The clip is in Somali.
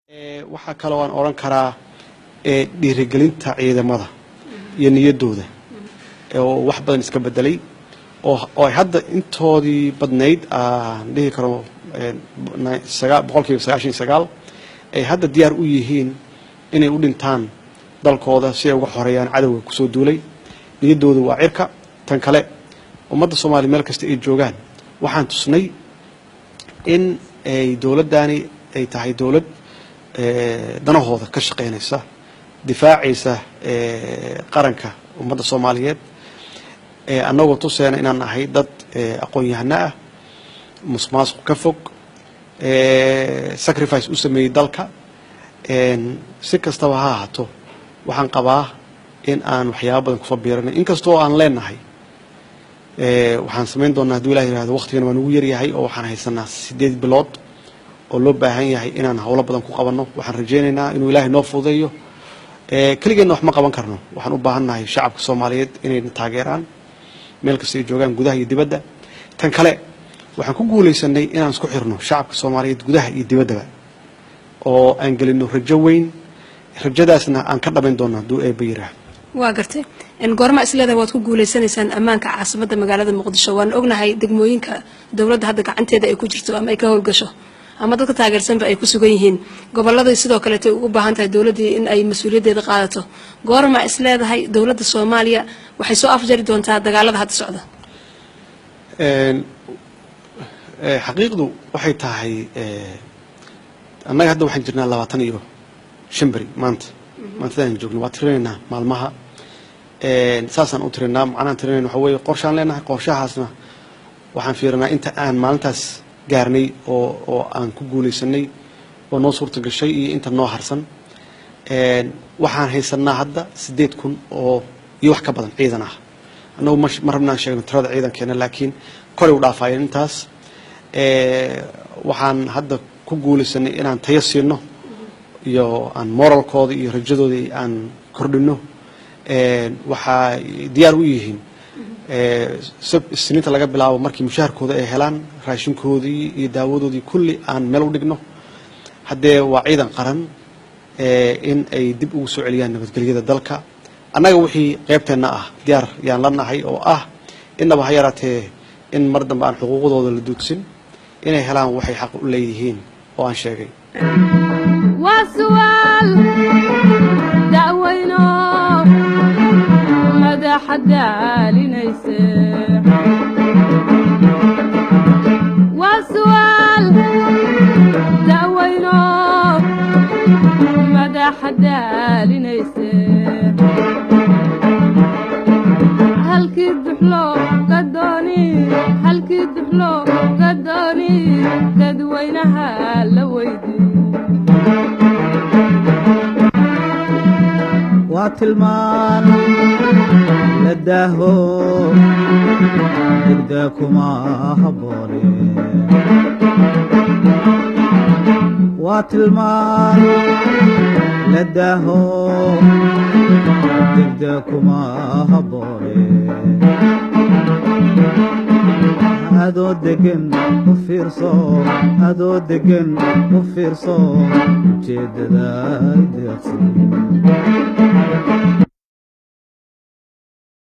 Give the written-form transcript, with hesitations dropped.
waxa kale oo aan oran karaa dhiirigelinta ciidamada iyo niyadooda oo wax badan iska bedelay oo hadda intoodii badnayd aan dhihi karo 99% ay hadda diyaar u yihiin inay u dhintaan dalkooda si ay uga xoreeyaan cadawga ku soo duulay niyadooda waa cirka tan kale ummadda Soomaaliyeed meel kasta ay joogaan waxaan tusnay in ay dawladdaani ay tahay dawlad danahooda ka shaqeynaysa difaacaysa qaranka ummadda Soomaaliyeed annagoo tuseena inaan nahay dad aqoon-yahano ah musuqmaasuq ka fog sacrifice u sameeyay dalka si kastaba ha ahaato waxaan qabaa in aan waxyaabo badan ku soo biiranay inkastoo aan leenahay waxaan sameyn doonaa haddii Ilaahay yiraahdo waqtigan waan ugu yar yahay oo waxaan haysanaa 8 bilood oo loo baahan yahay inaan hawlo badan ku qabanno waxaan rajaynaynaa inuu Ilaahay noo fududeeyo kaligeena wax ma qaban karno waxaan u baahanahay shacabka Soomaaliyeed inay taageeraan meel kasta ay joogaan gudaha iyo dibadda tan kale waxaan ku guuleysanay inaan isku xirno shacabka Soomaaliyeed gudaha iyo dibaddaba oo aan gelino rajo weyn rajadaasna aan ka dhameyn doono hadduu eebba yiraahdo waa gartay in goorma isleedahay waad ku guuleysanaysaan ammaanka caasimadda magaalada Muqdisho waan ognahay degmooyinka dawladda hadda gacanteeda ay ku jirto ama ay ka howlgasho ama dadka taageersanba ay ku sugan yihiin gobolada sidoo kale ay ugu baahan tahay dawladda in ay mas'uuliyaddeeda qaadato goorma isleedahay dawladda Soomaaliya waxay soo afjari doontaa dagaalada hadda socda xaqiiqdu waxay tahay annaga hadda waxaan jirnaa 25 bari maantaan joogno waa tirinaynaa maalmaha saasaan u tirinaa macnaan tirinayna waxa weeye qorshaan leenahay qorshahaasna waxaan fiirinaa inta aan maalintaas gaarnay oo aan ku guuleysanay oo noo suurta gashay iyo inta noo harsan waxaan haysanaa hadda 8,000 oo iyo wax ka badan ciidan ah annagu ma rabnaan sheegno tirada ciidankeena laakiin kolay u dhaafayeen intaas waxaan hadda ku guuleysanay inaan tayo siino iyo aan moralkooda iyo rajadooda aan kordhino waxa diyaar u yihiin siniinta laga bilaabo markii mushaharkooda ay helaan raashinkoodii iyo daawadoodii kulli aan meel u dhigno haddee waa ciidan qaran in ay dib ugu soo celiyaan nabadgelyada dalka annaga wixii qaybteenna ah diyaar yaan la nahay oo ah innaba ha yaraatee in mar dambe aan xuquuqdooda la duudsin inay helaan waxay xaq u leeyihiin oo aan sheegay وسؤال دعوينا ماذا حدا لنيسر وسؤال دعوينا ماذا حدا لنيسر هل كد حلو قدوني هل كد حلو قدوني قدوينها لويدي واتلمان لداهو دقداكما هبوري واتلمان لداهو دقداكما هبوري هادو دقن وفيرصو هادو دقن وفيرصو جيد داي دقسي